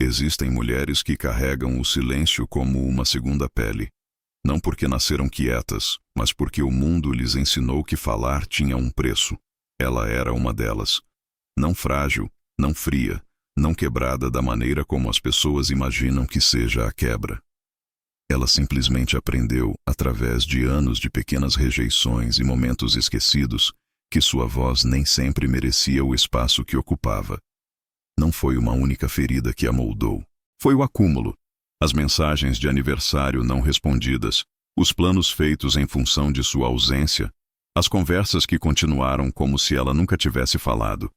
Existem mulheres que carregam o silêncio como uma segunda pele. Não porque nasceram quietas, mas porque o mundo lhes ensinou que falar tinha um preço. Ela era uma delas. Não frágil, não fria, não quebrada da maneira como as pessoas imaginam que seja a quebra. Ela simplesmente aprendeu, através de anos de pequenas rejeições e momentos esquecidos, que sua voz nem sempre merecia o espaço que ocupava. Não foi uma única ferida que a moldou. Foi o acúmulo. As mensagens de aniversário não respondidas, os planos feitos em função de sua ausência, as conversas que continuaram como se ela nunca tivesse falado.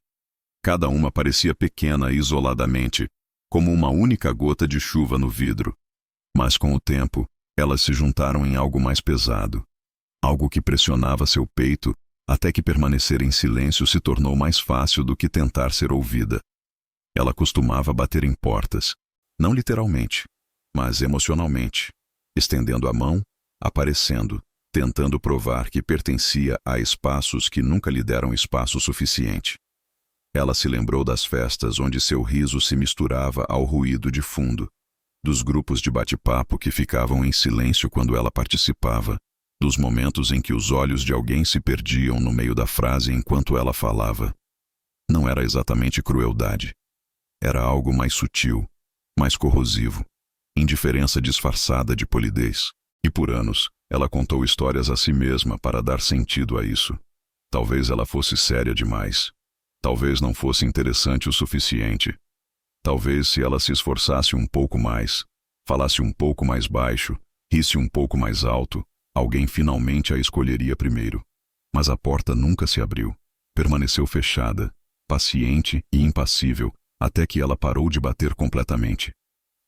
Cada uma parecia pequena isoladamente, como uma única gota de chuva no vidro. Mas com o tempo, elas se juntaram em algo mais pesado. Algo que pressionava seu peito, até que permanecer em silêncio se tornou mais fácil do que tentar ser ouvida. Ela costumava bater em portas, não literalmente, mas emocionalmente, estendendo a mão, aparecendo, tentando provar que pertencia a espaços que nunca lhe deram espaço suficiente. Ela se lembrou das festas onde seu riso se misturava ao ruído de fundo, dos grupos de bate-papo que ficavam em silêncio quando ela participava, dos momentos em que os olhos de alguém se perdiam no meio da frase enquanto ela falava. Não era exatamente crueldade. Era algo mais sutil, mais corrosivo, indiferença disfarçada de polidez. E por anos, ela contou histórias a si mesma para dar sentido a isso. Talvez ela fosse séria demais. Talvez não fosse interessante o suficiente. Talvez se ela se esforçasse um pouco mais, falasse um pouco mais baixo, risse um pouco mais alto, alguém finalmente a escolheria primeiro. Mas a porta nunca se abriu. Permaneceu fechada, paciente e impassível, até que ela parou de bater completamente.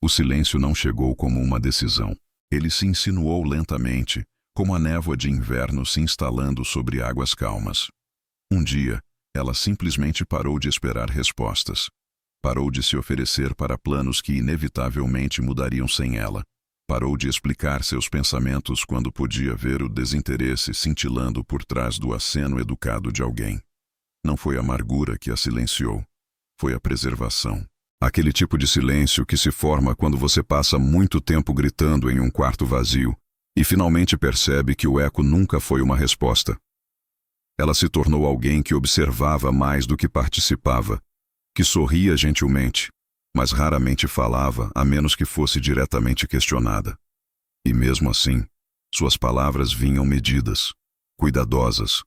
O silêncio não chegou como uma decisão. Ele se insinuou lentamente, como a névoa de inverno se instalando sobre águas calmas. Um dia, ela simplesmente parou de esperar respostas. Parou de se oferecer para planos que inevitavelmente mudariam sem ela. Parou de explicar seus pensamentos quando podia ver o desinteresse cintilando por trás do aceno educado de alguém. Não foi a amargura que a silenciou. Foi a preservação. Aquele tipo de silêncio que se forma quando você passa muito tempo gritando em um quarto vazio e finalmente percebe que o eco nunca foi uma resposta. Ela se tornou alguém que observava mais do que participava, que sorria gentilmente, mas raramente falava a menos que fosse diretamente questionada. E mesmo assim, suas palavras vinham medidas, cuidadosas,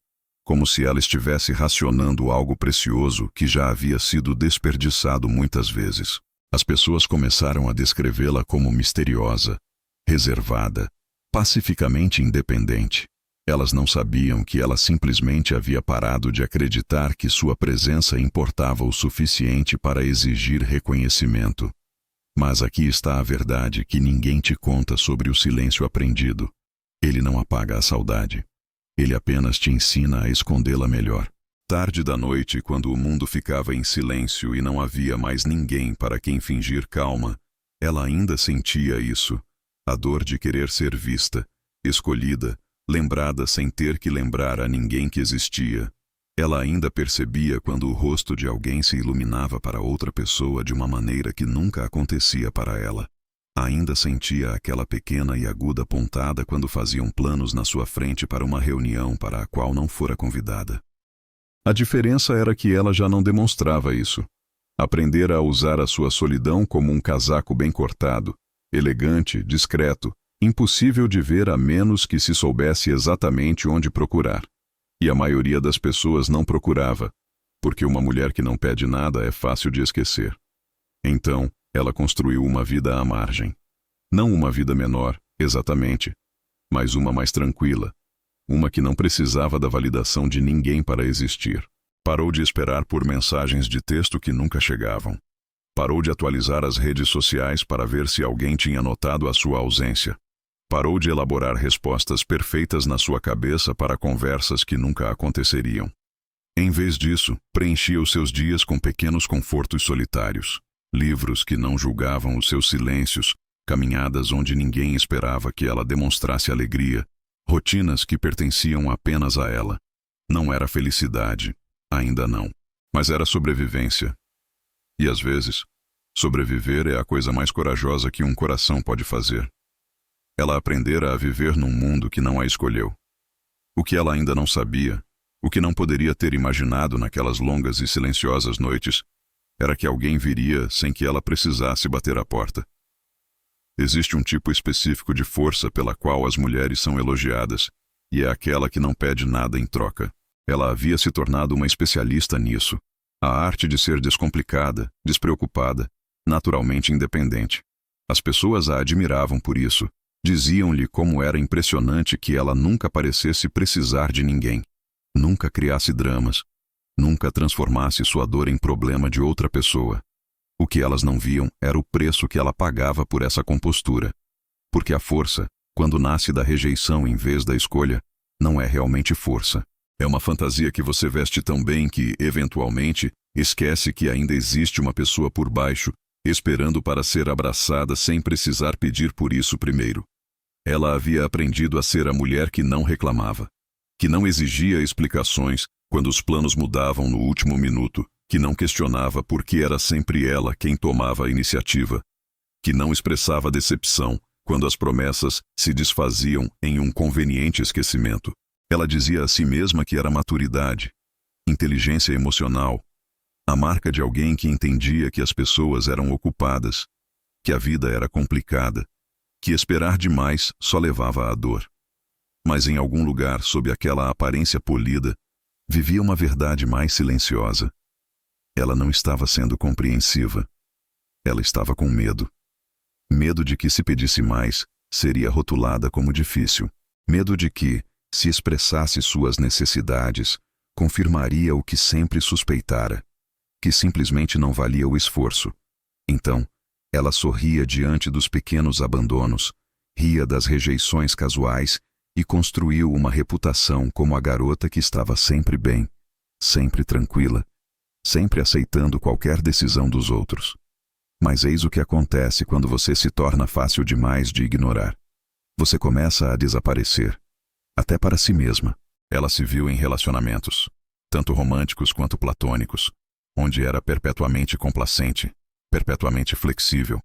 como se ela estivesse racionando algo precioso que já havia sido desperdiçado muitas vezes. As pessoas começaram a descrevê-la como misteriosa, reservada, pacificamente independente. Elas não sabiam que ela simplesmente havia parado de acreditar que sua presença importava o suficiente para exigir reconhecimento. Mas aqui está a verdade que ninguém te conta sobre o silêncio aprendido. Ele não apaga a saudade. Ele apenas te ensina a escondê-la melhor. Tarde da noite, quando o mundo ficava em silêncio e não havia mais ninguém para quem fingir calma, ela ainda sentia isso, a dor de querer ser vista, escolhida, lembrada sem ter que lembrar a ninguém que existia. Ela ainda percebia quando o rosto de alguém se iluminava para outra pessoa de uma maneira que nunca acontecia para ela. Ainda sentia aquela pequena e aguda pontada quando faziam planos na sua frente para uma reunião para a qual não fora convidada. A diferença era que ela já não demonstrava isso. Aprendera a usar a sua solidão como um casaco bem cortado, elegante, discreto, impossível de ver a menos que se soubesse exatamente onde procurar. E a maioria das pessoas não procurava, porque uma mulher que não pede nada é fácil de esquecer. Então, ela construiu uma vida à margem. Não uma vida menor, exatamente, mas uma mais tranquila, uma que não precisava da validação de ninguém para existir. Parou de esperar por mensagens de texto que nunca chegavam. Parou de atualizar as redes sociais para ver se alguém tinha notado a sua ausência. Parou de elaborar respostas perfeitas na sua cabeça para conversas que nunca aconteceriam. Em vez disso, preenchia os seus dias com pequenos confortos solitários, livros que não julgavam os seus silêncios, caminhadas onde ninguém esperava que ela demonstrasse alegria, rotinas que pertenciam apenas a ela. Não era felicidade, ainda não, mas era sobrevivência. E às vezes, Sobreviver é a coisa mais corajosa que um coração pode fazer. Ela aprendera a viver num mundo que não a escolheu. O que ela ainda não sabia, o que não poderia ter imaginado naquelas longas e silenciosas noites, era que alguém viria sem que ela precisasse bater à porta. Existe um tipo específico de força pela qual as mulheres são elogiadas, e é aquela que não pede nada em troca. Ela havia se tornado uma especialista nisso, a arte de ser descomplicada, despreocupada, naturalmente independente. As pessoas a admiravam por isso, diziam-lhe como era impressionante que ela nunca parecesse precisar de ninguém, nunca criasse dramas, nunca transformasse sua dor em problema de outra pessoa. O que elas não viam era o preço que ela pagava por essa compostura. Porque a força, quando nasce da rejeição em vez da escolha, não é realmente força. É uma fantasia que você veste tão bem que, eventualmente, esquece que ainda existe uma pessoa por baixo, esperando para ser abraçada sem precisar pedir por isso primeiro. Ela havia aprendido a ser a mulher que não reclamava, que não exigia explicações quando os planos mudavam no último minuto, que não questionava por que era sempre ela quem tomava a iniciativa, que não expressava decepção quando as promessas se desfaziam em um conveniente esquecimento. Ela dizia a si mesma que era maturidade, inteligência emocional, a marca de alguém que entendia que as pessoas eram ocupadas, que a vida era complicada, que esperar demais só levava à dor. Mas em algum lugar, sob aquela aparência polida, vivia uma verdade mais silenciosa. Ela não estava sendo compreensiva. Ela estava com medo. Medo de que, se pedisse mais, seria rotulada como difícil. Medo de que, se expressasse suas necessidades, confirmaria o que sempre suspeitara, que simplesmente não valia o esforço. Então, ela sorria diante dos pequenos abandonos, ria das rejeições casuais e construiu uma reputação como a garota que estava sempre bem, sempre tranquila, sempre aceitando qualquer decisão dos outros. Mas eis o que acontece quando você se torna fácil demais de ignorar. Você começa a desaparecer, até para si mesma. Ela se viu em relacionamentos, tanto românticos quanto platônicos, onde era perpetuamente complacente, perpetuamente flexível,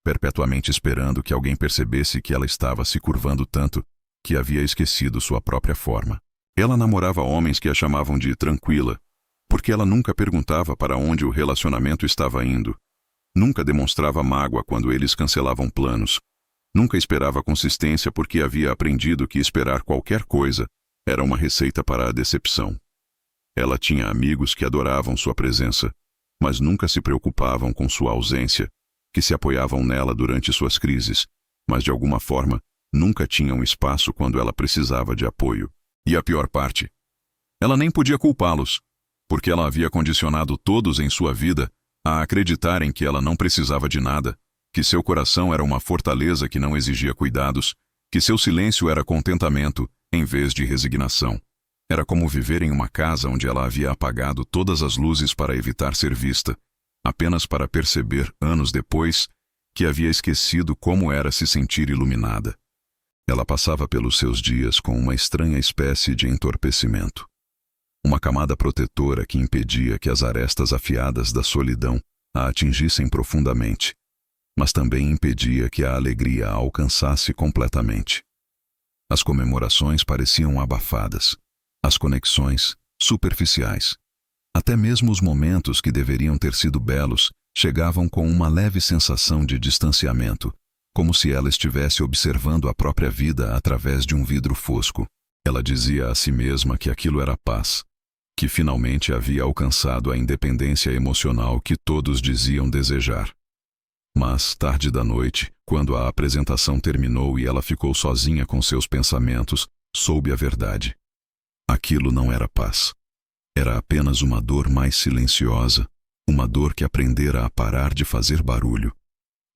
perpetuamente esperando que alguém percebesse que ela estava se curvando tanto que havia esquecido sua própria forma. Ela namorava homens que a chamavam de tranquila, porque ela nunca perguntava para onde o relacionamento estava indo, nunca demonstrava mágoa quando eles cancelavam planos, nunca esperava consistência porque havia aprendido que esperar qualquer coisa era uma receita para a decepção. Ela tinha amigos que adoravam sua presença, mas nunca se preocupavam com sua ausência, que se apoiavam nela durante suas crises, mas de alguma forma nunca tinham espaço quando ela precisava de apoio. E a pior parte, ela nem podia culpá-los, porque ela havia condicionado todos em sua vida a acreditarem que ela não precisava de nada, que seu coração era uma fortaleza que não exigia cuidados, que seu silêncio era contentamento em vez de resignação. Era como viver em uma casa onde ela havia apagado todas as luzes para evitar ser vista, apenas para perceber, anos depois, que havia esquecido como era se sentir iluminada. Ela passava pelos seus dias com uma estranha espécie de entorpecimento. Uma camada protetora que impedia que as arestas afiadas da solidão a atingissem profundamente, mas também impedia que a alegria a alcançasse completamente. As comemorações pareciam abafadas, as conexões superficiais. Até mesmo os momentos que deveriam ter sido belos chegavam com uma leve sensação de distanciamento, como se ela estivesse observando a própria vida através de um vidro fosco. Ela dizia a si mesma que aquilo era paz, que finalmente havia alcançado a independência emocional que todos diziam desejar. Mas, tarde da noite, quando a apresentação terminou e ela ficou sozinha com seus pensamentos, soube a verdade. Aquilo não era paz. Era apenas uma dor mais silenciosa, uma dor que aprendera a parar de fazer barulho.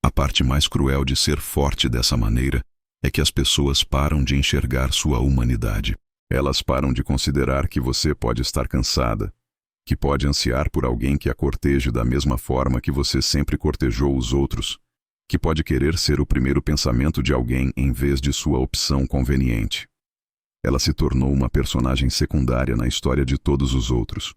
A parte mais cruel de ser forte dessa maneira é que as pessoas param de enxergar sua humanidade. Elas param de considerar que você pode estar cansada, que pode ansiar por alguém que a corteje da mesma forma que você sempre cortejou os outros, que pode querer ser o primeiro pensamento de alguém em vez de sua opção conveniente. Ela se tornou uma personagem secundária na história de todos os outros.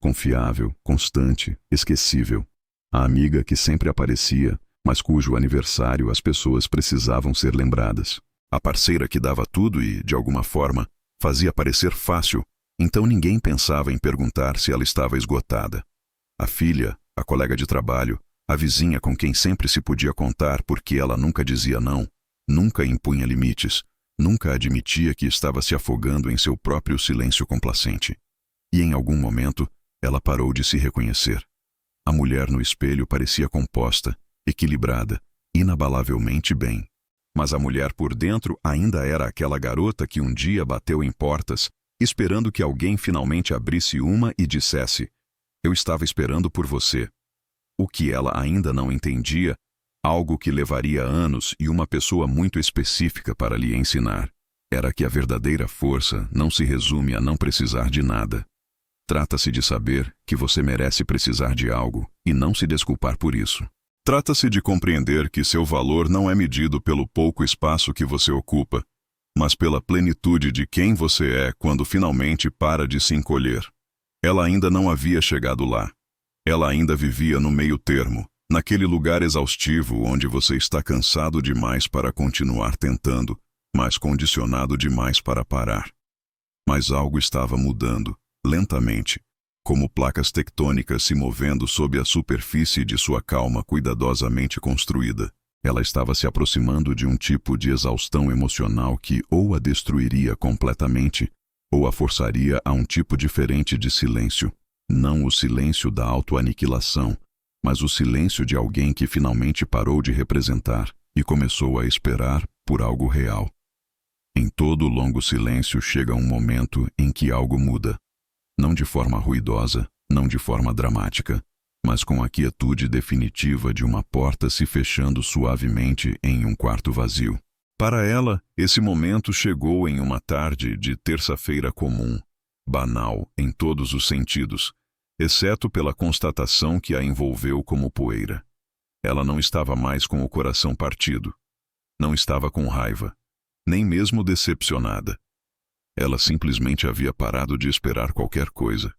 Confiável, constante, esquecível. A amiga que sempre aparecia, mas cujo aniversário as pessoas precisavam ser lembradas. A parceira que dava tudo e, de alguma forma, fazia parecer fácil, então ninguém pensava em perguntar se ela estava esgotada. A filha, a colega de trabalho, a vizinha com quem sempre se podia contar porque ela nunca dizia não, nunca impunha limites, nunca admitia que estava se afogando em seu próprio silêncio complacente. E em algum momento, ela parou de se reconhecer. A mulher no espelho parecia composta, equilibrada, inabalavelmente bem. Mas a mulher por dentro ainda era aquela garota que um dia bateu em portas, esperando que alguém finalmente abrisse uma e dissesse: "Eu estava esperando por você." O que ela ainda não entendia, algo que levaria anos e uma pessoa muito específica para lhe ensinar, era que a verdadeira força não se resume a não precisar de nada. Trata-se de saber que você merece precisar de algo e não se desculpar por isso. Trata-se de compreender que seu valor não é medido pelo pouco espaço que você ocupa, mas pela plenitude de quem você é quando finalmente para de se encolher. Ela ainda não havia chegado lá. Ela ainda vivia no meio termo, naquele lugar exaustivo onde você está cansado demais para continuar tentando, mas condicionado demais para parar. Mas algo estava mudando, lentamente, como placas tectônicas se movendo sob a superfície de sua calma cuidadosamente construída. Ela estava se aproximando de um tipo de exaustão emocional que ou a destruiria completamente, ou a forçaria a um tipo diferente de silêncio. Não o silêncio da autoaniquilação, mas o silêncio de alguém que finalmente parou de representar e começou a esperar por algo real. Em todo longo silêncio chega um momento em que algo muda. Não de forma ruidosa, não de forma dramática, mas com a quietude definitiva de uma porta se fechando suavemente em um quarto vazio. Para ela, esse momento chegou em uma tarde de terça-feira comum, banal em todos os sentidos, exceto pela constatação que a envolveu como poeira. Ela não estava mais com o coração partido. Não estava com raiva, nem mesmo decepcionada. Ela simplesmente havia parado de esperar qualquer coisa.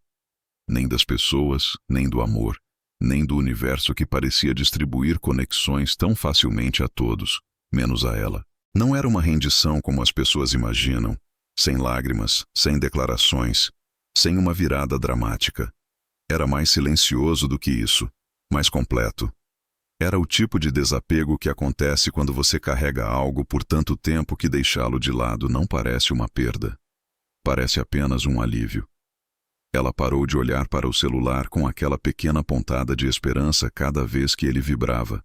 Nem das pessoas, nem do amor, nem do universo que parecia distribuir conexões tão facilmente a todos, menos a ela. Não era uma rendição como as pessoas imaginam, sem lágrimas, sem declarações, sem uma virada dramática. Era mais silencioso do que isso, mais completo. Era o tipo de desapego que acontece quando você carrega algo por tanto tempo que deixá-lo de lado não parece uma perda. Parece apenas um alívio. Ela parou de olhar para o celular com aquela pequena pontada de esperança cada vez que ele vibrava.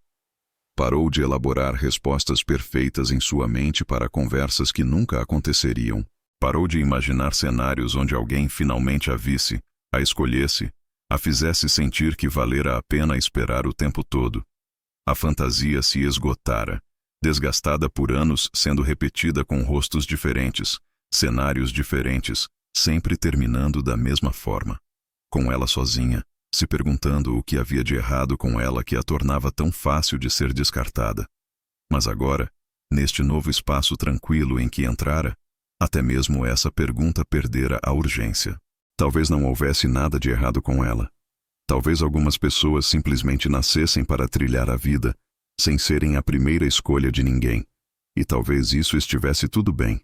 Parou de elaborar respostas perfeitas em sua mente para conversas que nunca aconteceriam. Parou de imaginar cenários onde alguém finalmente a visse, a escolhesse, a fizesse sentir que valera a pena esperar o tempo todo. A fantasia se esgotara, desgastada por anos sendo repetida com rostos diferentes, cenários diferentes, sempre terminando da mesma forma. Com ela sozinha, se perguntando o que havia de errado com ela que a tornava tão fácil de ser descartada. Mas agora, neste novo espaço tranquilo em que entrara, até mesmo essa pergunta perdera a urgência. Talvez não houvesse nada de errado com ela. Talvez algumas pessoas simplesmente nascessem para trilhar a vida, sem serem a primeira escolha de ninguém. E talvez isso estivesse tudo bem.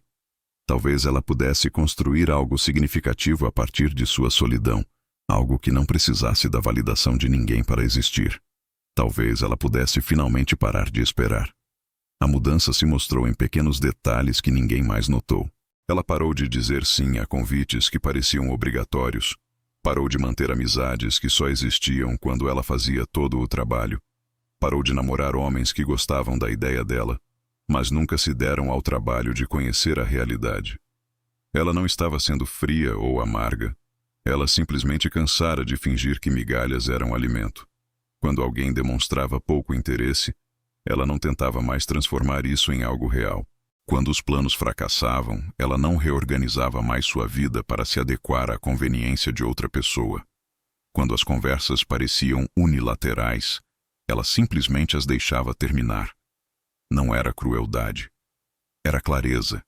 Talvez ela pudesse construir algo significativo a partir de sua solidão, algo que não precisasse da validação de ninguém para existir. Talvez ela pudesse finalmente parar de esperar. A mudança se mostrou em pequenos detalhes que ninguém mais notou. Ela parou de dizer sim a convites que pareciam obrigatórios. Parou de manter amizades que só existiam quando ela fazia todo o trabalho. Parou de namorar homens que gostavam da ideia dela, mas nunca se deram ao trabalho de conhecer a realidade. Ela não estava sendo fria ou amarga. Ela simplesmente cansara de fingir que migalhas eram alimento. Quando alguém demonstrava pouco interesse, ela não tentava mais transformar isso em algo real. Quando os planos fracassavam, ela não reorganizava mais sua vida para se adequar à conveniência de outra pessoa. Quando as conversas pareciam unilaterais, ela simplesmente as deixava terminar. Não era crueldade. Era clareza.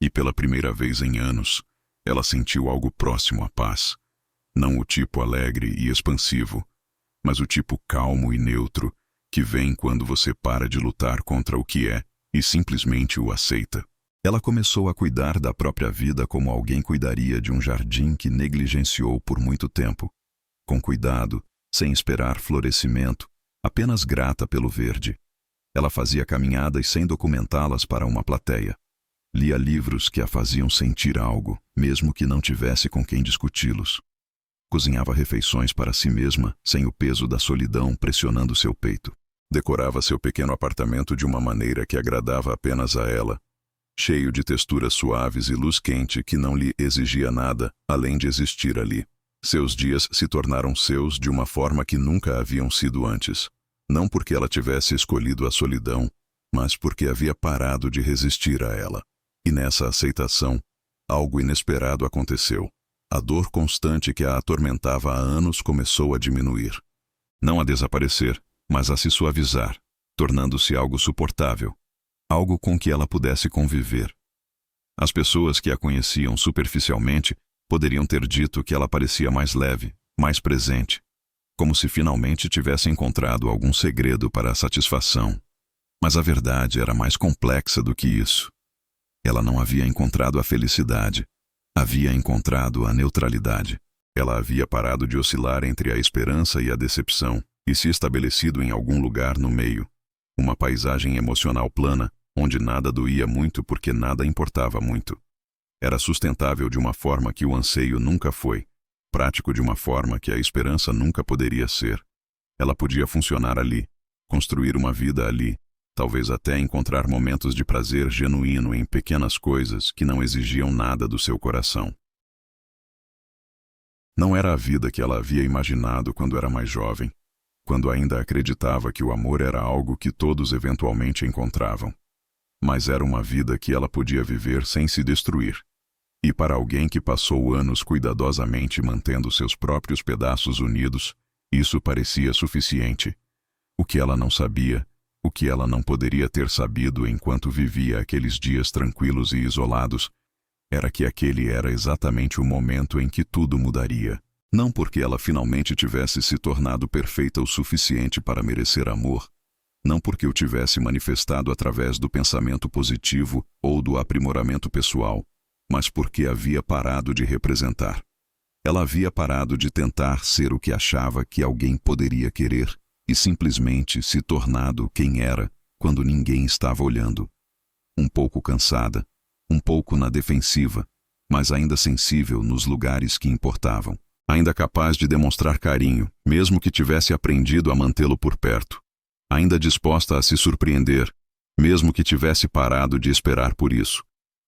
E pela primeira vez em anos, ela sentiu algo próximo à paz. Não o tipo alegre e expansivo, mas o tipo calmo e neutro que vem quando você para de lutar contra o que é e simplesmente o aceita. Ela começou a cuidar da própria vida como alguém cuidaria de um jardim que negligenciou por muito tempo, com cuidado, sem esperar florescimento, apenas grata pelo verde. Ela fazia caminhadas sem documentá-las para uma plateia. Lia livros que a faziam sentir algo, mesmo que não tivesse com quem discuti-los. Cozinhava refeições para si mesma, sem o peso da solidão pressionando seu peito. Decorava seu pequeno apartamento de uma maneira que agradava apenas a ela, cheio de texturas suaves e luz quente que não lhe exigia nada, além de existir ali. Seus dias se tornaram seus de uma forma que nunca haviam sido antes. Não porque ela tivesse escolhido a solidão, mas porque havia parado de resistir a ela. E nessa aceitação, algo inesperado aconteceu. A dor constante que a atormentava há anos começou a diminuir. Não a desaparecer, mas a se suavizar, tornando-se algo suportável. Algo com que ela pudesse conviver. As pessoas que a conheciam superficialmente poderiam ter dito que ela parecia mais leve, mais presente, como se finalmente tivesse encontrado algum segredo para a satisfação. Mas a verdade era mais complexa do que isso. Ela não havia encontrado a felicidade, havia encontrado a neutralidade. Ela havia parado de oscilar entre a esperança e a decepção e se estabelecido em algum lugar no meio. Uma paisagem emocional plana, onde nada doía muito porque nada importava muito. Era sustentável de uma forma que o anseio nunca foi, prático de uma forma que a esperança nunca poderia ser. Ela podia funcionar ali, construir uma vida ali, talvez até encontrar momentos de prazer genuíno em pequenas coisas que não exigiam nada do seu coração. Não era a vida que ela havia imaginado quando era mais jovem, quando ainda acreditava que o amor era algo que todos eventualmente encontravam. Mas era uma vida que ela podia viver sem se destruir. E para alguém que passou anos cuidadosamente mantendo seus próprios pedaços unidos, isso parecia suficiente. O que ela não sabia, o que ela não poderia ter sabido enquanto vivia aqueles dias tranquilos e isolados, era que aquele era exatamente o momento em que tudo mudaria. Não porque ela finalmente tivesse se tornado perfeita o suficiente para merecer amor, não porque o tivesse manifestado através do pensamento positivo ou do aprimoramento pessoal, mas porque havia parado de representar. Ela havia parado de tentar ser o que achava que alguém poderia querer e simplesmente se tornado quem era quando ninguém estava olhando. Um pouco cansada, um pouco na defensiva, mas ainda sensível nos lugares que importavam. Ainda capaz de demonstrar carinho, mesmo que tivesse aprendido a mantê-lo por perto. Ainda disposta a se surpreender, mesmo que tivesse parado de esperar por isso.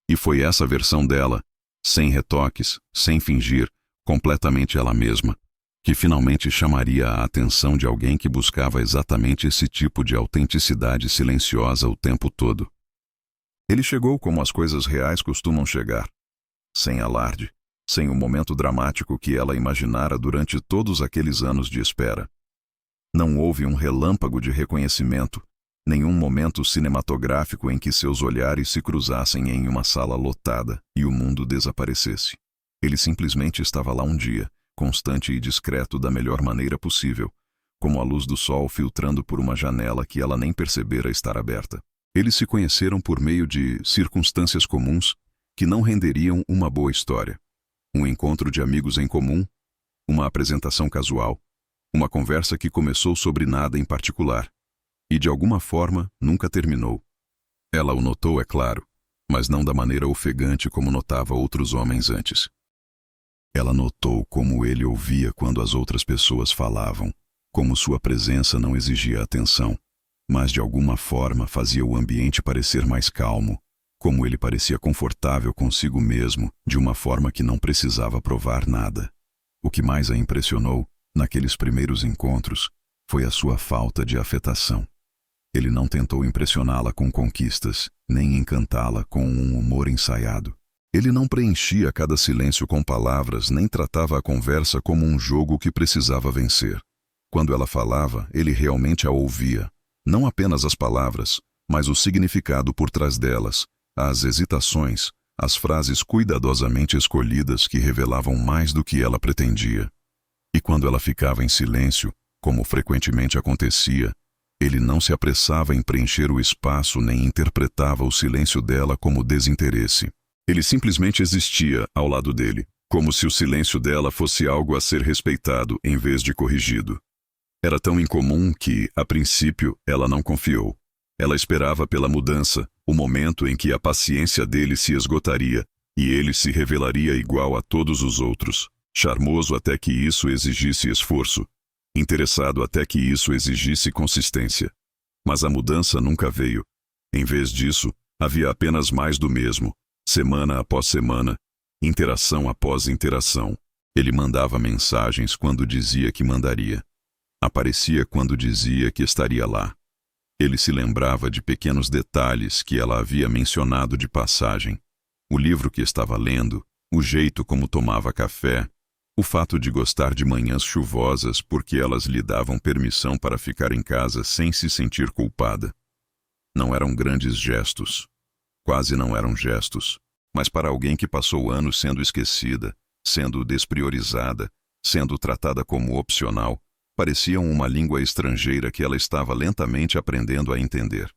E foi essa versão dela, sem retoques, sem fingir, completamente ela mesma, que finalmente chamaria a atenção de alguém que buscava exatamente esse tipo de autenticidade silenciosa o tempo todo. Ele chegou como as coisas reais costumam chegar, sem alarde, sem o momento dramático que ela imaginara durante todos aqueles anos de espera. Não houve um relâmpago de reconhecimento, nenhum momento cinematográfico em que seus olhares se cruzassem em uma sala lotada e o mundo desaparecesse. Ele simplesmente estava lá um dia, constante e discreto da melhor maneira possível, como a luz do sol filtrando por uma janela que ela nem percebera estar aberta. Eles se conheceram por meio de circunstâncias comuns que não renderiam uma boa história. Um encontro de amigos em comum, uma apresentação casual, uma conversa que começou sobre nada em particular, e de alguma forma nunca terminou. Ela o notou, é claro, mas não da maneira ofegante como notava outros homens antes. Ela notou como ele ouvia quando as outras pessoas falavam, como sua presença não exigia atenção, mas de alguma forma fazia o ambiente parecer mais calmo, como ele parecia confortável consigo mesmo, de uma forma que não precisava provar nada. O que mais a impressionou, naqueles primeiros encontros, foi a sua falta de afetação. Ele não tentou impressioná-la com conquistas, nem encantá-la com um humor ensaiado. Ele não preenchia cada silêncio com palavras, nem tratava a conversa como um jogo que precisava vencer. Quando ela falava, ele realmente a ouvia. Não apenas as palavras, mas o significado por trás delas, as hesitações, as frases cuidadosamente escolhidas que revelavam mais do que ela pretendia. E quando ela ficava em silêncio, como frequentemente acontecia, ele não se apressava em preencher o espaço nem interpretava o silêncio dela como desinteresse. Ele simplesmente existia ao lado dele, como se o silêncio dela fosse algo a ser respeitado em vez de corrigido. Era tão incomum que, a princípio, ela não confiou. Ela esperava pela mudança, o momento em que a paciência dele se esgotaria e ele se revelaria igual a todos os outros, charmoso até que isso exigisse esforço, interessado até que isso exigisse consistência. Mas a mudança nunca veio. Em vez disso, havia apenas mais do mesmo, semana após semana, interação após interação. Ele mandava mensagens quando dizia que mandaria. Aparecia quando dizia que estaria lá. Ele se lembrava de pequenos detalhes que ela havia mencionado de passagem. O livro que estava lendo, o jeito como tomava café, o fato de gostar de manhãs chuvosas porque elas lhe davam permissão para ficar em casa sem se sentir culpada. Não eram grandes gestos. Quase não eram gestos. Mas para alguém que passou anos sendo esquecida, sendo despriorizada, sendo tratada como opcional, pareciam uma língua estrangeira que ela estava lentamente aprendendo a entender.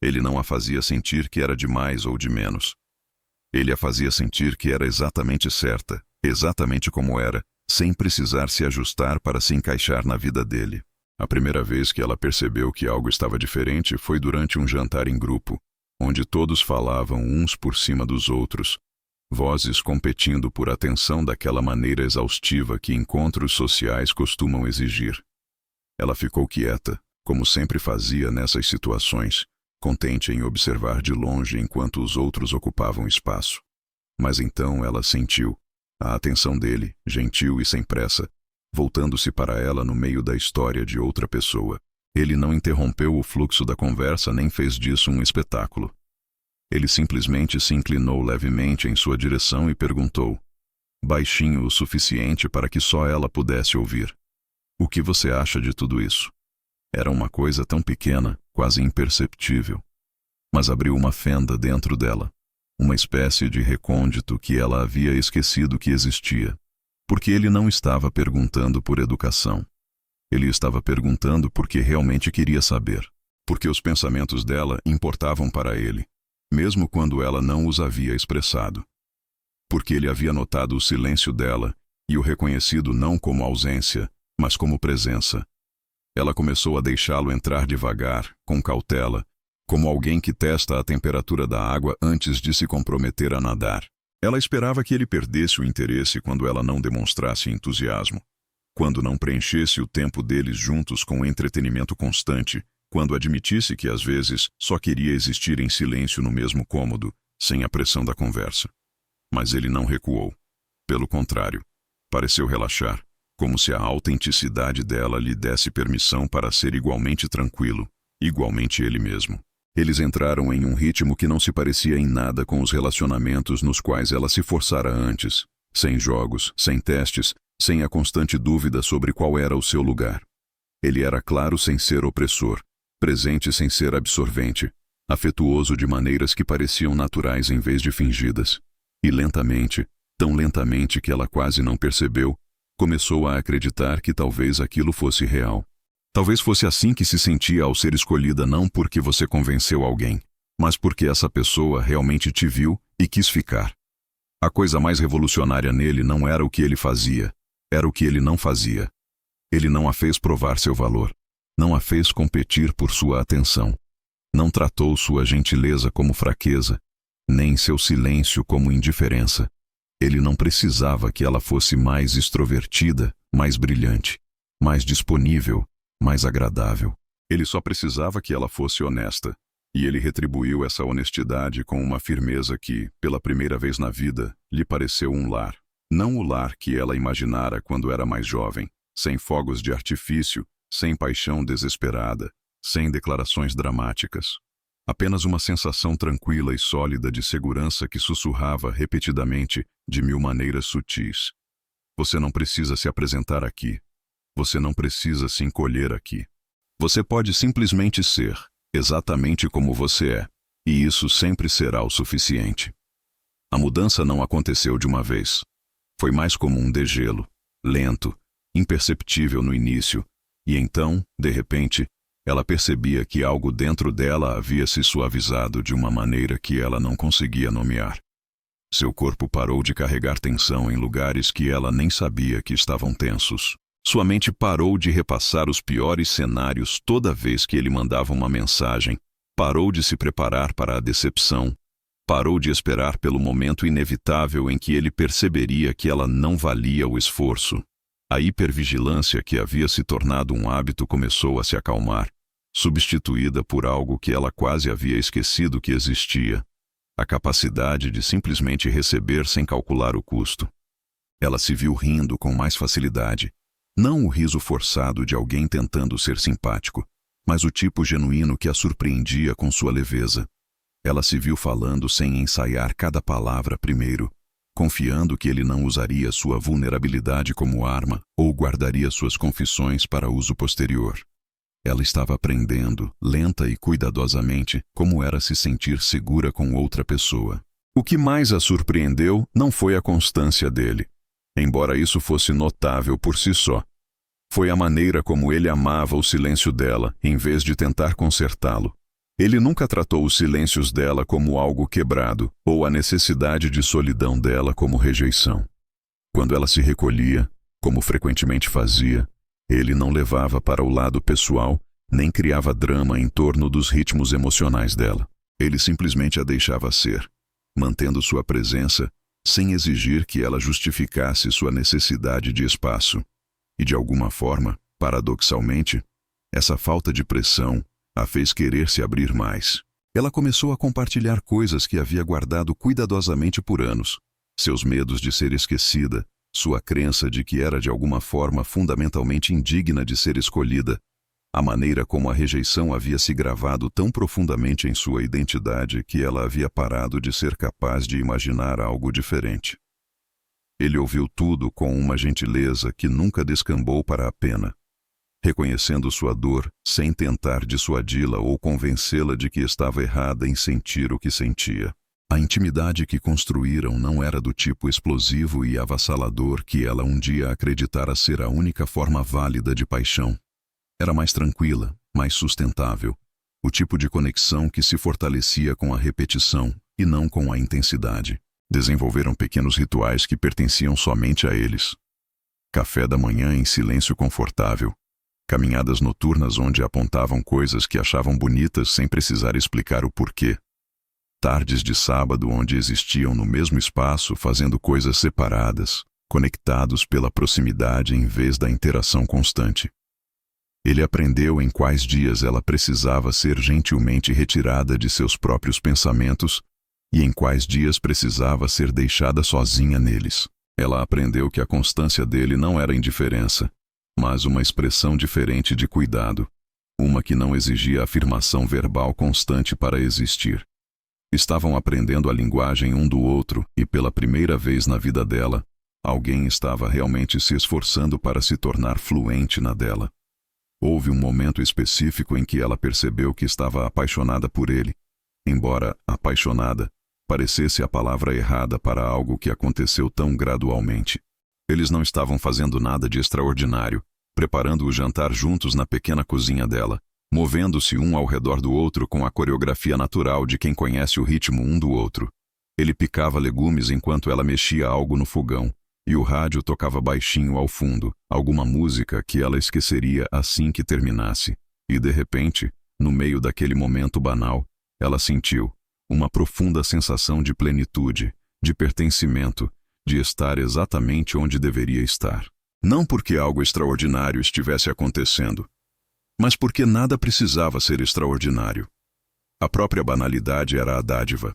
Ele não a fazia sentir que era de mais ou de menos. Ele a fazia sentir que era exatamente certa, exatamente como era, sem precisar se ajustar para se encaixar na vida dele. A primeira vez que ela percebeu que algo estava diferente foi durante um jantar em grupo, onde todos falavam uns por cima dos outros, vozes competindo por atenção daquela maneira exaustiva que encontros sociais costumam exigir. Ela ficou quieta, como sempre fazia nessas situações, contente em observar de longe enquanto os outros ocupavam espaço. Mas então ela sentiu a atenção dele, gentil e sem pressa, voltando-se para ela no meio da história de outra pessoa. Ele não interrompeu o fluxo da conversa nem fez disso um espetáculo. Ele simplesmente se inclinou levemente em sua direção e perguntou, baixinho o suficiente para que só ela pudesse ouvir: "O que você acha de tudo isso?" Era uma coisa tão pequena, quase imperceptível, mas abriu uma fenda dentro dela, uma espécie de recôndito que ela havia esquecido que existia, porque ele não estava perguntando por educação. Ele estava perguntando porque realmente queria saber, porque os pensamentos dela importavam para ele, mesmo quando ela não os havia expressado. Porque ele havia notado o silêncio dela e o reconhecido não como ausência, mas como presença. Ela começou a deixá-lo entrar devagar, com cautela, como alguém que testa a temperatura da água antes de se comprometer a nadar. Ela esperava que ele perdesse o interesse quando ela não demonstrasse entusiasmo, quando não preenchesse o tempo deles juntos com entretenimento constante, quando admitisse que às vezes só queria existir em silêncio no mesmo cômodo, sem a pressão da conversa. Mas ele não recuou. Pelo contrário, pareceu relaxar, como se a autenticidade dela lhe desse permissão para ser igualmente tranquilo, igualmente ele mesmo. Eles entraram em um ritmo que não se parecia em nada com os relacionamentos nos quais ela se forçara antes, sem jogos, sem testes, sem a constante dúvida sobre qual era o seu lugar. Ele era claro sem ser opressor, presente sem ser absorvente, afetuoso de maneiras que pareciam naturais em vez de fingidas. E lentamente, tão lentamente que ela quase não percebeu, começou a acreditar que talvez aquilo fosse real. Talvez fosse assim que se sentia ao ser escolhida não porque você convenceu alguém, mas porque essa pessoa realmente te viu e quis ficar. A coisa mais revolucionária nele não era o que ele fazia, era o que ele não fazia. Ele não a fez provar seu valor. Não a fez competir por sua atenção. Não tratou sua gentileza como fraqueza, nem seu silêncio como indiferença. Ele não precisava que ela fosse mais extrovertida, mais brilhante, mais disponível, mais agradável. Ele só precisava que ela fosse honesta, e ele retribuiu essa honestidade com uma firmeza que, pela primeira vez na vida, lhe pareceu um lar. Não o lar que ela imaginara quando era mais jovem, sem fogos de artifício, sem paixão desesperada, sem declarações dramáticas. Apenas uma sensação tranquila e sólida de segurança que sussurrava repetidamente, de mil maneiras sutis: "Você não precisa se apresentar aqui. Você não precisa se encolher aqui. Você pode simplesmente ser, exatamente como você é, e isso sempre será o suficiente." A mudança não aconteceu de uma vez. Foi mais como um degelo, lento, imperceptível no início, E então, de repente, ela percebia que algo dentro dela havia se suavizado de uma maneira que ela não conseguia nomear. Seu corpo parou de carregar tensão em lugares que ela nem sabia que estavam tensos. Sua mente parou de repassar os piores cenários toda vez que ele mandava uma mensagem, parou de se preparar para a decepção, parou de esperar pelo momento inevitável em que ele perceberia que ela não valia o esforço. A hipervigilância que havia se tornado um hábito começou a se acalmar, substituída por algo que ela quase havia esquecido que existia: a capacidade de simplesmente receber sem calcular o custo. Ela se viu rindo com mais facilidade, não o riso forçado de alguém tentando ser simpático, mas o tipo genuíno que a surpreendia com sua leveza. Ela se viu falando sem ensaiar cada palavra primeiro, confiando que ele não usaria sua vulnerabilidade como arma ou guardaria suas confissões para uso posterior. Ela estava aprendendo, lenta e cuidadosamente, como era se sentir segura com outra pessoa. O que mais a surpreendeu não foi a constância dele, embora isso fosse notável por si só. Foi a maneira como ele amava o silêncio dela, em vez de tentar consertá-lo. Ele nunca tratou os silêncios dela como algo quebrado, ou a necessidade de solidão dela como rejeição. Quando ela se recolhia, como frequentemente fazia, ele não levava para o lado pessoal, nem criava drama em torno dos ritmos emocionais dela. Ele simplesmente a deixava ser, mantendo sua presença, sem exigir que ela justificasse sua necessidade de espaço. E de alguma forma, paradoxalmente, essa falta de pressão a fez querer se abrir mais. Ela começou a compartilhar coisas que havia guardado cuidadosamente por anos. Seus medos de ser esquecida, sua crença de que era de alguma forma fundamentalmente indigna de ser escolhida, a maneira como a rejeição havia se gravado tão profundamente em sua identidade que ela havia parado de ser capaz de imaginar algo diferente. Ele ouviu tudo com uma gentileza que nunca descambou para a pena, reconhecendo sua dor sem tentar dissuadi-la ou convencê-la de que estava errada em sentir o que sentia. A intimidade que construíram não era do tipo explosivo e avassalador que ela um dia acreditara ser a única forma válida de paixão. Era mais tranquila, mais sustentável, o tipo de conexão que se fortalecia com a repetição e não com a intensidade. Desenvolveram pequenos rituais que pertenciam somente a eles. Café da manhã em silêncio confortável, caminhadas noturnas onde apontavam coisas que achavam bonitas sem precisar explicar o porquê. Tardes de sábado onde existiam no mesmo espaço fazendo coisas separadas, conectados pela proximidade em vez da interação constante. Ele aprendeu em quais dias ela precisava ser gentilmente retirada de seus próprios pensamentos e em quais dias precisava ser deixada sozinha neles. Ela aprendeu que a constância dele não era indiferença, mas uma expressão diferente de cuidado, uma que não exigia afirmação verbal constante para existir. Estavam aprendendo a linguagem um do outro e, pela primeira vez na vida dela, alguém estava realmente se esforçando para se tornar fluente na dela. Houve um momento específico em que ela percebeu que estava apaixonada por ele, embora apaixonada parecesse a palavra errada para algo que aconteceu tão gradualmente. Eles não estavam fazendo nada de extraordinário, preparando o jantar juntos na pequena cozinha dela, movendo-se um ao redor do outro com a coreografia natural de quem conhece o ritmo um do outro. Ele picava legumes enquanto ela mexia algo no fogão, e o rádio tocava baixinho ao fundo, alguma música que ela esqueceria assim que terminasse. E de repente, no meio daquele momento banal, ela sentiu uma profunda sensação de plenitude, de pertencimento, de estar exatamente onde deveria estar. Não porque algo extraordinário estivesse acontecendo, mas porque nada precisava ser extraordinário. A própria banalidade era a dádiva.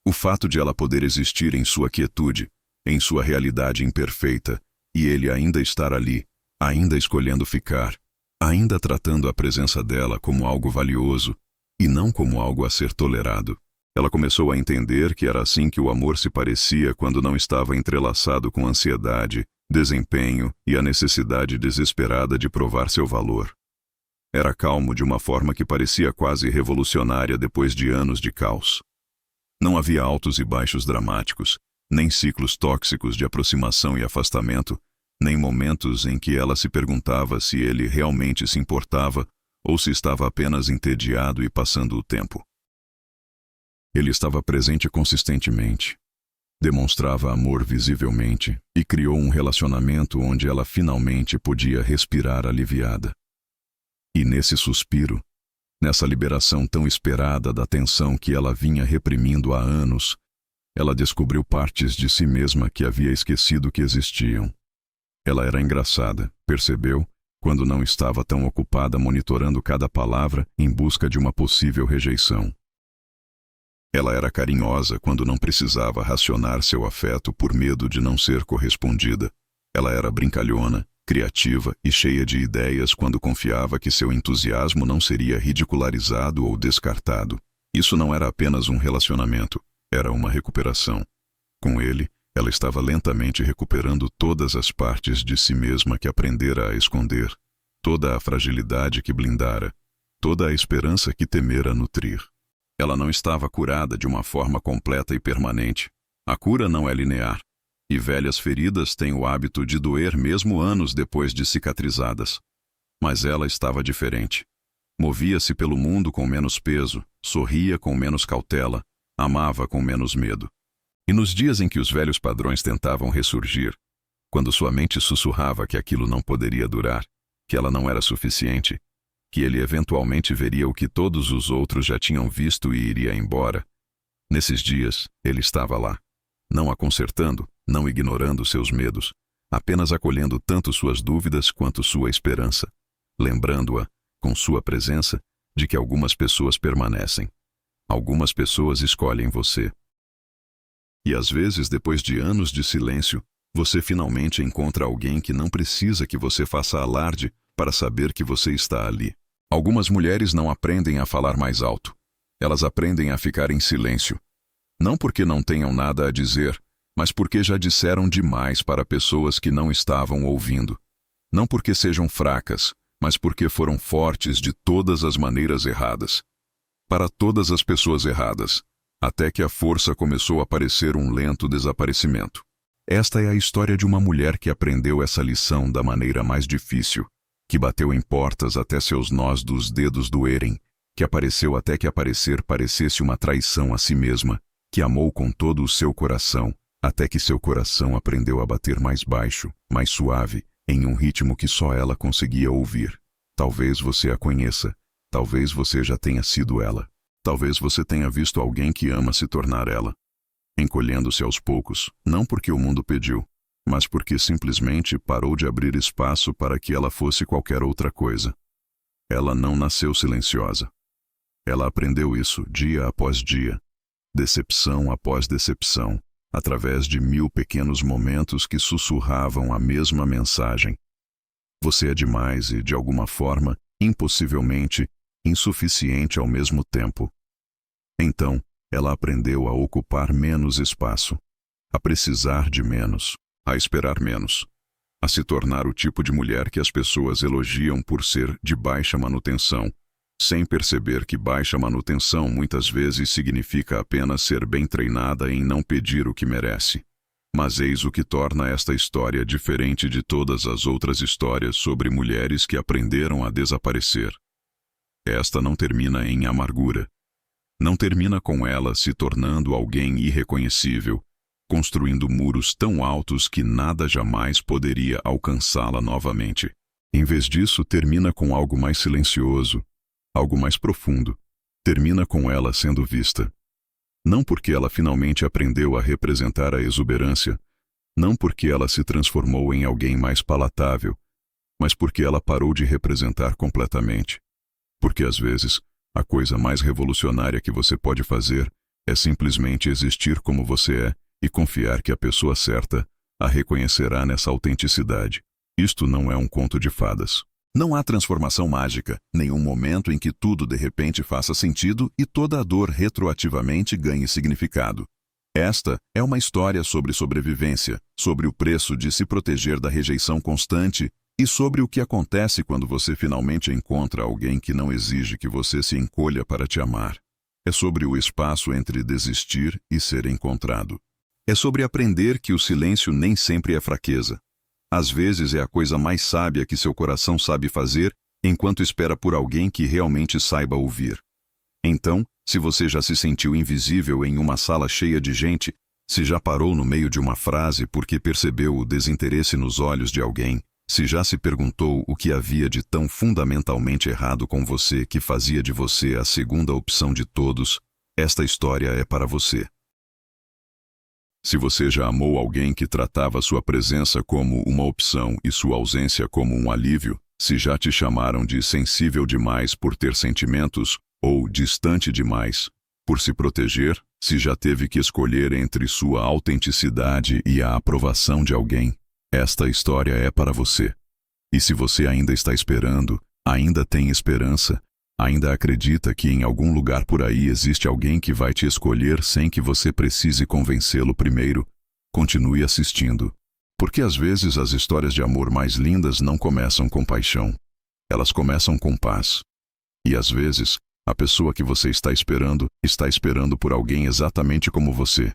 O fato de ela poder existir em sua quietude, em sua realidade imperfeita, e ele ainda estar ali, ainda escolhendo ficar, ainda tratando a presença dela como algo valioso, e não como algo a ser tolerado. Ela começou a entender que era assim que o amor se parecia quando não estava entrelaçado com ansiedade, desempenho e a necessidade desesperada de provar seu valor. Era calmo de uma forma que parecia quase revolucionária depois de anos de caos. Não havia altos e baixos dramáticos, nem ciclos tóxicos de aproximação e afastamento, nem momentos em que ela se perguntava se ele realmente se importava ou se estava apenas entediado e passando o tempo. Ele estava presente consistentemente, demonstrava amor visivelmente e criou um relacionamento onde ela finalmente podia respirar aliviada. E nesse suspiro, nessa liberação tão esperada da tensão que ela vinha reprimindo há anos, ela descobriu partes de si mesma que havia esquecido que existiam. Ela era engraçada, percebeu, quando não estava tão ocupada monitorando cada palavra em busca de uma possível rejeição. Ela era carinhosa quando não precisava racionar seu afeto por medo de não ser correspondida. Ela era brincalhona, criativa e cheia de ideias quando confiava que seu entusiasmo não seria ridicularizado ou descartado. Isso não era apenas um relacionamento, era uma recuperação. Com ele, ela estava lentamente recuperando todas as partes de si mesma que aprendera a esconder, toda a fragilidade que blindara, toda a esperança que temera nutrir. Ela não estava curada de uma forma completa e permanente. A cura não é linear, e velhas feridas têm o hábito de doer mesmo anos depois de cicatrizadas. Mas ela estava diferente. Movia-se pelo mundo com menos peso, sorria com menos cautela, amava com menos medo. E nos dias em que os velhos padrões tentavam ressurgir, quando sua mente sussurrava que aquilo não poderia durar, que ela não era suficiente, que ele eventualmente veria o que todos os outros já tinham visto e iria embora, nesses dias ele estava lá, não a consertando, não ignorando seus medos, apenas acolhendo tanto suas dúvidas quanto sua esperança, lembrando-a, com sua presença, de que algumas pessoas permanecem. Algumas pessoas escolhem você. E às vezes, depois de anos de silêncio, você finalmente encontra alguém que não precisa que você faça alarde para saber que você está ali. Algumas mulheres não aprendem a falar mais alto. Elas aprendem a ficar em silêncio. Não porque não tenham nada a dizer, mas porque já disseram demais para pessoas que não estavam ouvindo. Não porque sejam fracas, mas porque foram fortes de todas as maneiras erradas. Para todas as pessoas erradas, até que a força começou a parecer um lento desaparecimento. Esta é a história de uma mulher que aprendeu essa lição da maneira mais difícil, que bateu em portas até seus nós dos dedos doerem, que apareceu até que aparecer parecesse uma traição a si mesma, que amou com todo o seu coração, até que seu coração aprendeu a bater mais baixo, mais suave, em um ritmo que só ela conseguia ouvir. Talvez você a conheça, talvez você já tenha sido ela, talvez você tenha visto alguém que ama se tornar ela, encolhendo-se aos poucos, não porque o mundo pediu, mas porque simplesmente parou de abrir espaço para que ela fosse qualquer outra coisa. Ela não nasceu silenciosa. Ela aprendeu isso dia após dia, decepção após decepção, através de 1000 pequenos momentos que sussurravam a mesma mensagem. Você é demais e, de alguma forma, impossivelmente, insuficiente ao mesmo tempo. Então, ela aprendeu a ocupar menos espaço, a precisar de menos, a esperar menos, a se tornar o tipo de mulher que as pessoas elogiam por ser de baixa manutenção, sem perceber que baixa manutenção muitas vezes significa apenas ser bem treinada em não pedir o que merece. Mas eis o que torna esta história diferente de todas as outras histórias sobre mulheres que aprenderam a desaparecer. Esta não termina em amargura. Não termina com ela se tornando alguém irreconhecível, construindo muros tão altos que nada jamais poderia alcançá-la novamente. Em vez disso, termina com algo mais silencioso, algo mais profundo. Termina com ela sendo vista. Não porque ela finalmente aprendeu a representar a exuberância, não porque ela se transformou em alguém mais palatável, mas porque ela parou de representar completamente. Porque às vezes, a coisa mais revolucionária que você pode fazer é simplesmente existir como você é e confiar que a pessoa certa a reconhecerá nessa autenticidade. Isto não é um conto de fadas. Não há transformação mágica, nenhum momento em que tudo de repente faça sentido e toda a dor retroativamente ganhe significado. Esta é uma história sobre sobrevivência, sobre o preço de se proteger da rejeição constante e sobre o que acontece quando você finalmente encontra alguém que não exige que você se encolha para te amar. É sobre o espaço entre desistir e ser encontrado. É sobre aprender que o silêncio nem sempre é fraqueza. às vezes é a coisa mais sábia que seu coração sabe fazer, enquanto espera por alguém que realmente saiba ouvir. Então, se você já se sentiu invisível em uma sala cheia de gente, se já parou no meio de uma frase porque percebeu o desinteresse nos olhos de alguém, se já se perguntou o que havia de tão fundamentalmente errado com você que fazia de você a segunda opção de todos, esta história é para você. Se você já amou alguém que tratava sua presença como uma opção e sua ausência como um alívio, se já te chamaram de sensível demais por ter sentimentos, ou distante demais por se proteger, se já teve que escolher entre sua autenticidade e a aprovação de alguém, esta história é para você. E se você ainda está esperando, ainda tem esperança, ainda acredita que em algum lugar por aí existe alguém que vai te escolher sem que você precise convencê-lo primeiro, continue assistindo. Porque às vezes as histórias de amor mais lindas não começam com paixão. Elas começam com paz. E às vezes, a pessoa que você está esperando por alguém exatamente como você.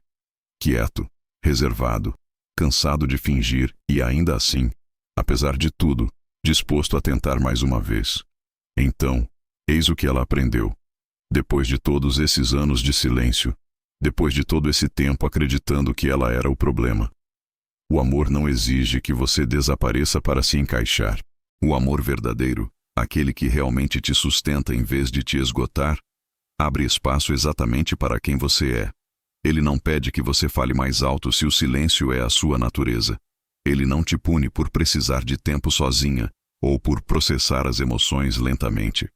Quieto, reservado, cansado de fingir e ainda assim, apesar de tudo, disposto a tentar mais uma vez. Então, eis o que ela aprendeu. Depois de todos esses anos de silêncio, depois de todo esse tempo acreditando que ela era o problema. O amor não exige que você desapareça para se encaixar. O amor verdadeiro, aquele que realmente te sustenta em vez de te esgotar, abre espaço exatamente para quem você é. Ele não pede que você fale mais alto se o silêncio é a sua natureza. Ele não te pune por precisar de tempo sozinha, ou por processar as emoções lentamente.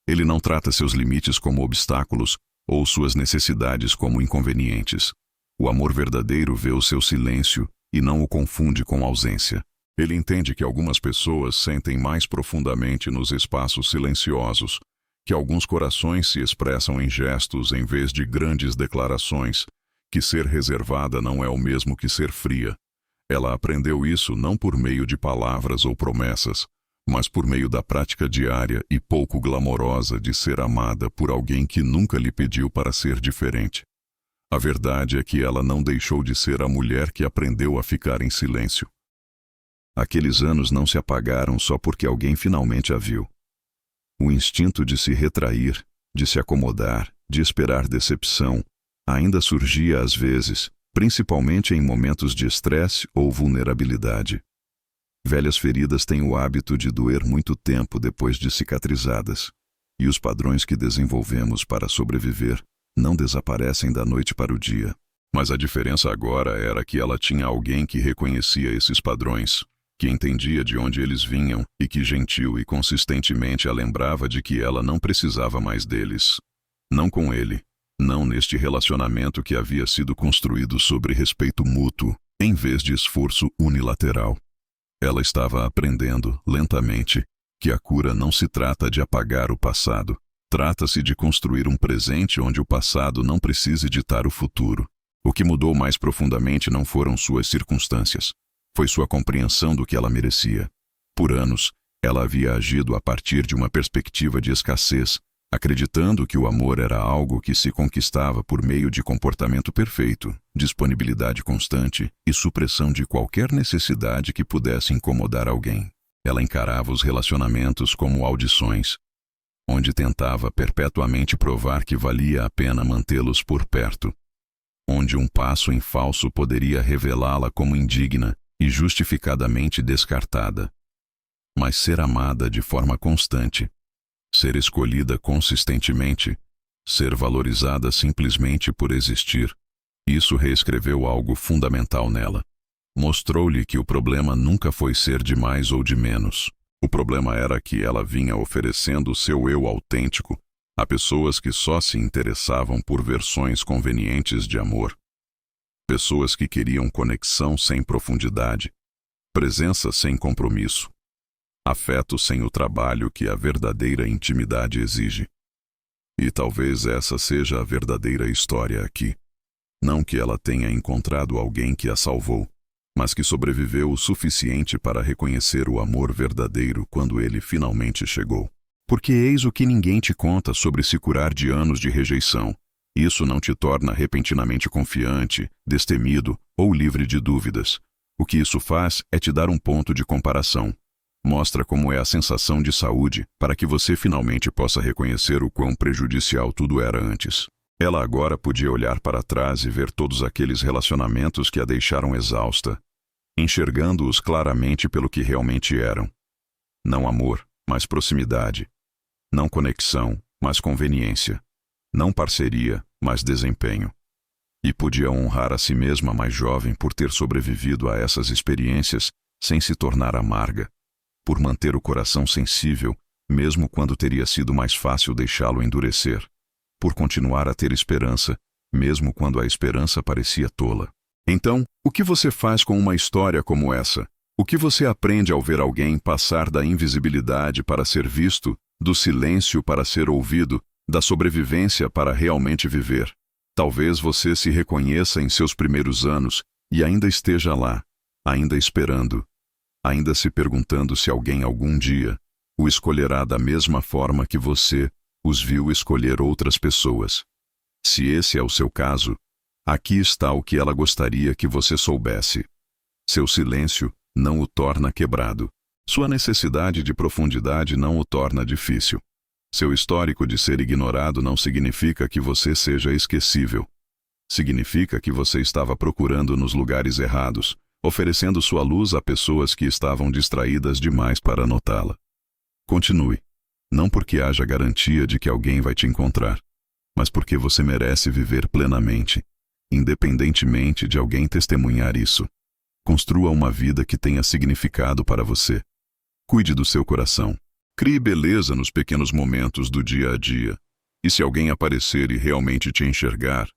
Ele não trata seus limites como obstáculos, ou suas necessidades como inconvenientes. O amor verdadeiro vê o seu silêncio e não o confunde com ausência. Ele entende que algumas pessoas sentem mais profundamente nos espaços silenciosos, que alguns corações se expressam em gestos em vez de grandes declarações, que ser reservada não é o mesmo que ser fria. Ela aprendeu isso não por meio de palavras ou promessas, mas por meio da prática diária e pouco glamourosa de ser amada por alguém que nunca lhe pediu para ser diferente. A verdade é que ela não deixou de ser a mulher que aprendeu a ficar em silêncio. Aqueles anos não se apagaram só porque alguém finalmente a viu. O instinto de se retrair, de se acomodar, de esperar decepção, ainda surgia às vezes, principalmente em momentos de estresse ou vulnerabilidade. Velhas feridas têm o hábito de doer muito tempo depois de cicatrizadas, e os padrões que desenvolvemos para sobreviver não desaparecem da noite para o dia. Mas a diferença agora era que ela tinha alguém que reconhecia esses padrões, que entendia de onde eles vinham e que gentil e consistentemente a lembrava de que ela não precisava mais deles. Não com ele, não neste relacionamento que havia sido construído sobre respeito mútuo, em vez de esforço unilateral. Ela estava aprendendo, lentamente, que a cura não se trata de apagar o passado. Trata-se de construir um presente onde o passado não precise ditar o futuro. O que mudou mais profundamente não foram suas circunstâncias. Foi sua compreensão do que ela merecia. Por anos, ela havia agido a partir de uma perspectiva de escassez, acreditando que o amor era algo que se conquistava por meio de comportamento perfeito, disponibilidade constante e supressão de qualquer necessidade que pudesse incomodar alguém. Ela encarava os relacionamentos como audições, onde tentava perpetuamente provar que valia a pena mantê-los por perto, onde um passo em falso poderia revelá-la como indigna e justificadamente descartada. Mas ser amada de forma constante, ser escolhida consistentemente, ser valorizada simplesmente por existir, isso reescreveu algo fundamental nela. Mostrou-lhe que o problema nunca foi ser de mais ou de menos. O problema era que ela vinha oferecendo o seu eu autêntico a pessoas que só se interessavam por versões convenientes de amor. Pessoas que queriam conexão sem profundidade, presença sem compromisso, afeto sem o trabalho que a verdadeira intimidade exige. E talvez essa seja a verdadeira história aqui. Não que ela tenha encontrado alguém que a salvou, mas que sobreviveu o suficiente para reconhecer o amor verdadeiro quando ele finalmente chegou. Porque eis o que ninguém te conta sobre se curar de anos de rejeição. Isso não te torna repentinamente confiante, destemido ou livre de dúvidas. O que isso faz é te dar um ponto de comparação. Mostra como é a sensação de saúde para que você finalmente possa reconhecer o quão prejudicial tudo era antes. Ela agora podia olhar para trás e ver todos aqueles relacionamentos que a deixaram exausta, enxergando-os claramente pelo que realmente eram. Não amor, mas proximidade. Não conexão, mas conveniência. Não parceria, mas desempenho. E podia honrar a si mesma mais jovem por ter sobrevivido a essas experiências sem se tornar amarga, por manter o coração sensível, mesmo quando teria sido mais fácil deixá-lo endurecer, por continuar a ter esperança, mesmo quando a esperança parecia tola. Então, o que você faz com uma história como essa? O que você aprende ao ver alguém passar da invisibilidade para ser visto, do silêncio para ser ouvido, da sobrevivência para realmente viver? Talvez você se reconheça em seus primeiros anos e ainda esteja lá, ainda esperando, ainda se perguntando se alguém algum dia o escolherá da mesma forma que você os viu escolher outras pessoas. Se esse é o seu caso, aqui está o que ela gostaria que você soubesse. Seu silêncio não o torna quebrado. Sua necessidade de profundidade não o torna difícil. Seu histórico de ser ignorado não significa que você seja esquecível. Significa que você estava procurando nos lugares errados, oferecendo sua luz a pessoas que estavam distraídas demais para notá-la. Continue. Não porque haja garantia de que alguém vai te encontrar, mas porque você merece viver plenamente, independentemente de alguém testemunhar isso. Construa uma vida que tenha significado para você. Cuide do seu coração. Crie beleza nos pequenos momentos do dia a dia. E se alguém aparecer e realmente te enxergar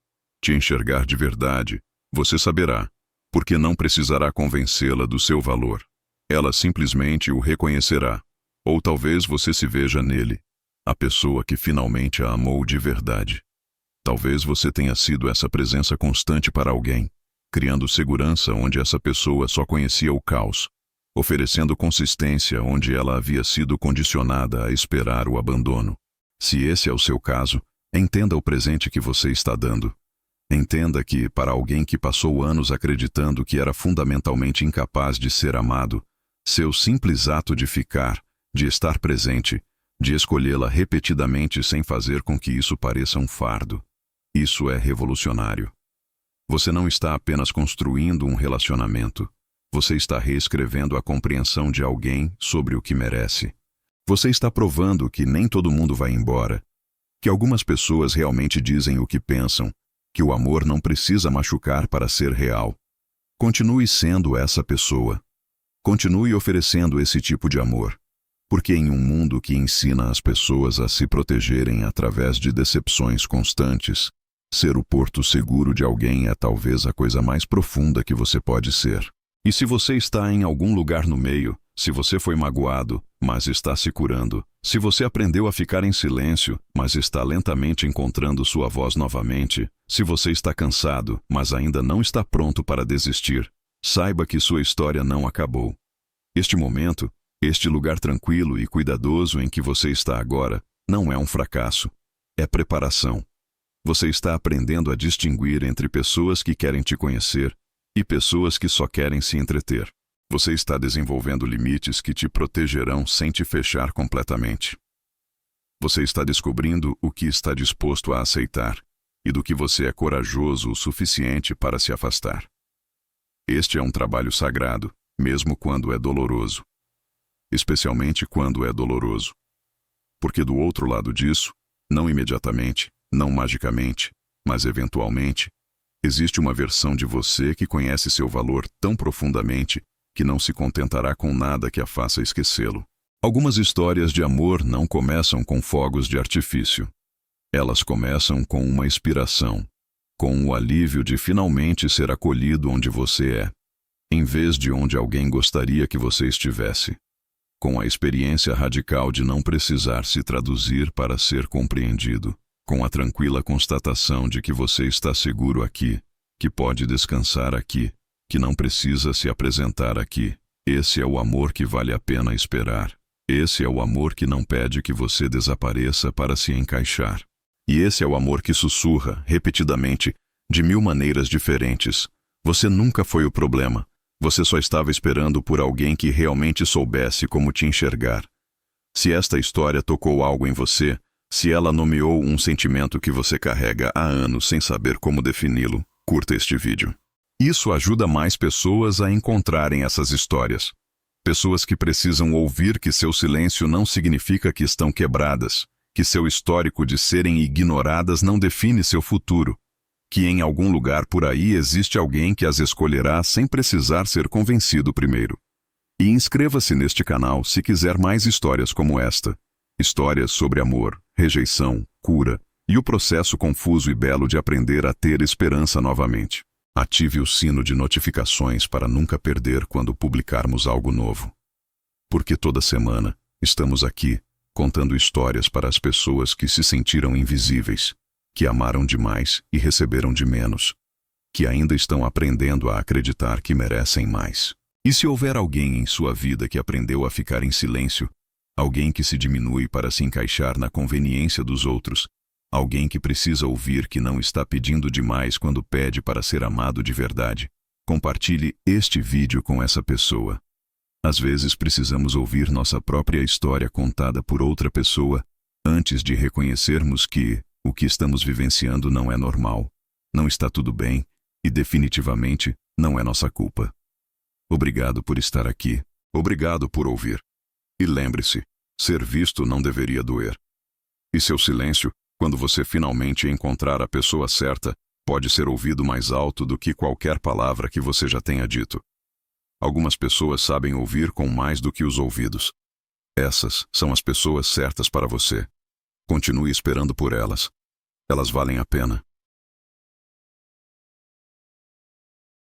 de verdade, você saberá, porque não precisará convencê-la do seu valor. Ela simplesmente o reconhecerá. Ou talvez você se veja nele, a pessoa que finalmente a amou de verdade. Talvez você tenha sido essa presença constante para alguém, criando segurança onde essa pessoa só conhecia o caos, oferecendo consistência onde ela havia sido condicionada a esperar o abandono. Se esse é o seu caso, entenda o presente que você está dando. Entenda que, para alguém que passou anos acreditando que era fundamentalmente incapaz de ser amado, seu simples ato de ficar, de estar presente, de escolhê-la repetidamente sem fazer com que isso pareça um fardo, isso é revolucionário. Você não está apenas construindo um relacionamento. Você está reescrevendo a compreensão de alguém sobre o que merece. Você está provando que nem todo mundo vai embora, que algumas pessoas realmente dizem o que pensam, que o amor não precisa machucar para ser real. Continue sendo essa pessoa. Continue oferecendo esse tipo de amor. Porque em um mundo que ensina as pessoas a se protegerem através de decepções constantes, ser o porto seguro de alguém é talvez a coisa mais profunda que você pode ser. E se você está em algum lugar no meio, se você foi magoado, mas está se curando, se você aprendeu a ficar em silêncio, mas está lentamente encontrando sua voz novamente, se você está cansado, mas ainda não está pronto para desistir, saiba que sua história não acabou. Este momento, este lugar tranquilo e cuidadoso em que você está agora, não é um fracasso, é preparação. Você está aprendendo a distinguir entre pessoas que querem te conhecer e pessoas que só querem se entreter. Você está desenvolvendo limites que te protegerão sem te fechar completamente. Você está descobrindo o que está disposto a aceitar e do que você é corajoso o suficiente para se afastar. Este é um trabalho sagrado, mesmo quando é doloroso. Especialmente quando é doloroso. Porque do outro lado disso, não imediatamente, não magicamente, mas eventualmente, existe uma versão de você que conhece seu valor tão profundamente que não se contentará com nada que a faça esquecê-lo. Algumas histórias de amor não começam com fogos de artifício. Elas começam com uma inspiração, com o alívio de finalmente ser acolhido onde você é, em vez de onde alguém gostaria que você estivesse. Com a experiência radical de não precisar se traduzir para ser compreendido, com a tranquila constatação de que você está seguro aqui, que pode descansar aqui, que não precisa se apresentar aqui. Esse é o amor que vale a pena esperar. Esse é o amor que não pede que você desapareça para se encaixar. E esse é o amor que sussurra, repetidamente, de 1000 maneiras diferentes. Você nunca foi o problema. Você só estava esperando por alguém que realmente soubesse como te enxergar. Se esta história tocou algo em você, se ela nomeou um sentimento que você carrega há anos sem saber como defini-lo, curta este vídeo. Isso ajuda mais pessoas a encontrarem essas histórias. Pessoas que precisam ouvir que seu silêncio não significa que estão quebradas, que seu histórico de serem ignoradas não define seu futuro, que em algum lugar por aí existe alguém que as escolherá sem precisar ser convencido primeiro. E inscreva-se neste canal se quiser mais histórias como esta. Histórias sobre amor, rejeição, cura e o processo confuso e belo de aprender a ter esperança novamente. Ative o sino de notificações para nunca perder quando publicarmos algo novo. Porque toda semana estamos aqui contando histórias para as pessoas que se sentiram invisíveis, que amaram demais e receberam de menos, que ainda estão aprendendo a acreditar que merecem mais. E se houver alguém em sua vida que aprendeu a ficar em silêncio, alguém que se diminui para se encaixar na conveniência dos outros, alguém que precisa ouvir que não está pedindo demais quando pede para ser amado de verdade, compartilhe este vídeo com essa pessoa. Às vezes precisamos ouvir nossa própria história contada por outra pessoa antes de reconhecermos que o que estamos vivenciando não é normal, não está tudo bem e definitivamente não é nossa culpa. Obrigado por estar aqui. Obrigado por ouvir. E lembre-se, ser visto não deveria doer. E seu silêncio, quando você finalmente encontrar a pessoa certa, pode ser ouvido mais alto do que qualquer palavra que você já tenha dito. Algumas pessoas sabem ouvir com mais do que os ouvidos. Essas são as pessoas certas para você. Continue esperando por elas. Elas valem a pena.